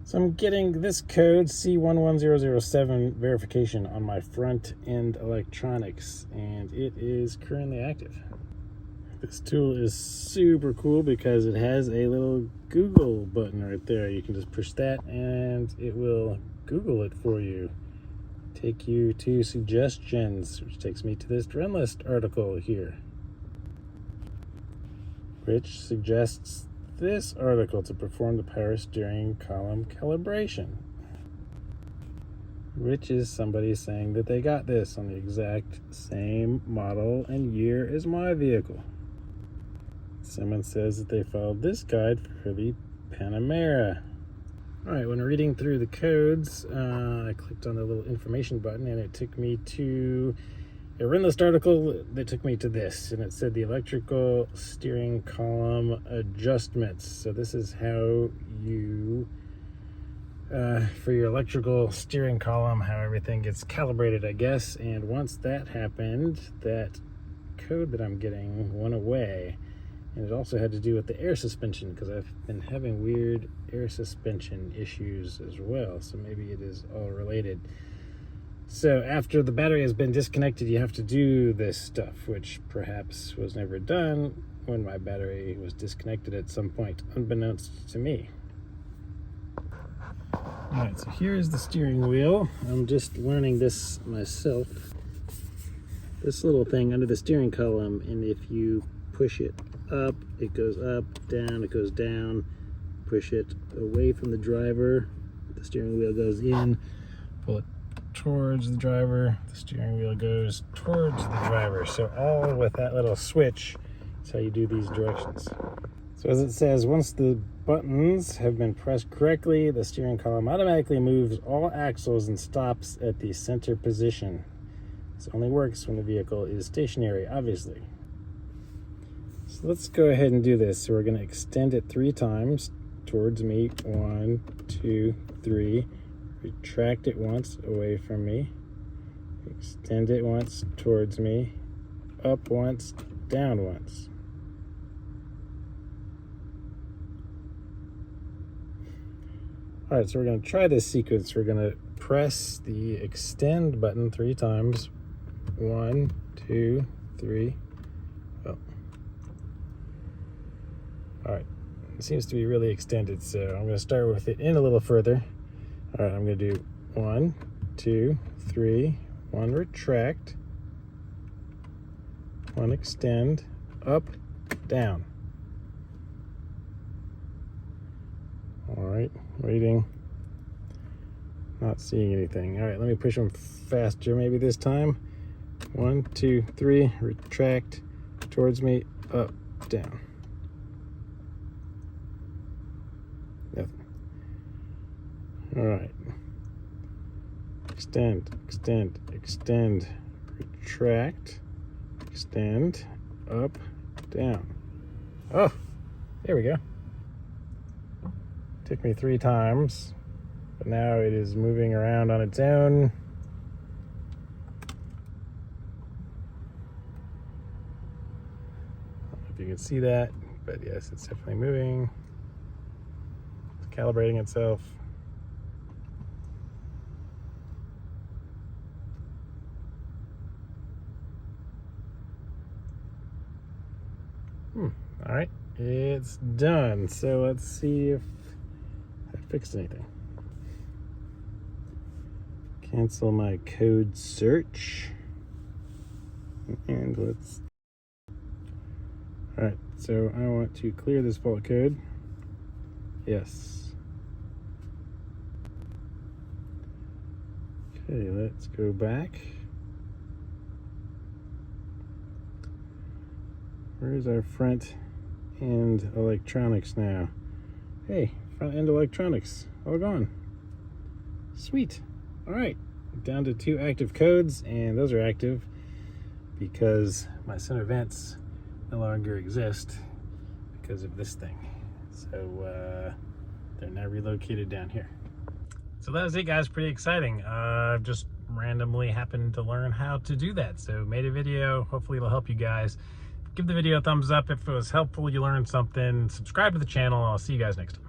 So I'm getting this code C11007 verification on my front end electronics, and it is currently active. This tool is super cool because it has a little Google button right there. You can just push that and it will Google it for you. Take you to suggestions, which takes me to this trend list article here, which suggests this article to perform the power steering column calibration, which is somebody saying that they got this on the exact same model and year as my vehicle. Someone says that they followed this guide for the Panamera. All right, when reading through the codes, I clicked on the little information button and it took me to a read list article that took me to this, and it said the electrical steering column adjustments. So this is how you, for your electrical steering column, how everything gets calibrated, I guess. And once that happened, that code that I'm getting went away. And it also had to do with the air suspension, because I've been having weird air suspension issues as well. So maybe it is all related. So after the battery has been disconnected, you have to do this stuff, which perhaps was never done when my battery was disconnected at some point, unbeknownst to me. All right, so here's the steering wheel. I'm just learning this myself. This little thing under the steering column, and if you push it up, it goes up, down, it goes down. Push it away from the driver, the steering wheel goes in. Pull it towards the driver, the steering wheel goes towards the driver. So all with that little switch, that's how you do these directions. So as it says, once the buttons have been pressed correctly, the steering column automatically moves all axles and stops at the center position. This only works when the vehicle is stationary, obviously. So let's go ahead and do this. So we're going to extend it 3 times towards me. 1, 2, 3. Retract it once away from me. Extend it once towards me. Up once, down once. All right, so we're going to try this sequence. We're going to press the extend button 3 times. 1, 2, 3. Oh. All right, it seems to be really extended, so I'm going to start with it in a little further. All right, I'm going to do 1, 2, 3, 1 retract, 1 extend, up, down. All right, waiting, not seeing anything. All right, let me push them faster maybe this time. 1, 2, 3, retract, towards me, up, down. Nothing. All right. Extend, extend, extend, retract, extend, up, down. Oh, there we go. Took me 3 times, but now it is moving around on its own. I don't know if you can see that, but yes, it's definitely moving. It's calibrating itself. All right, it's done. So let's see if I fixed anything. Cancel my code search. And let's... All right, so I want to clear this fault code. Yes. Okay, let's go back. Where's our front end electronics now? Hey, front end electronics, all gone. Sweet. All right, down to 2 active codes, and those are active because my center vents no longer exist because of this thing. So they're now relocated down here. So that was it, guys. Pretty exciting. Just randomly happened to learn how to do that. So made a video. Hopefully it'll help you guys. Give the video a thumbs up if it was helpful, you learned something. Subscribe to the channel. I'll see you guys next time.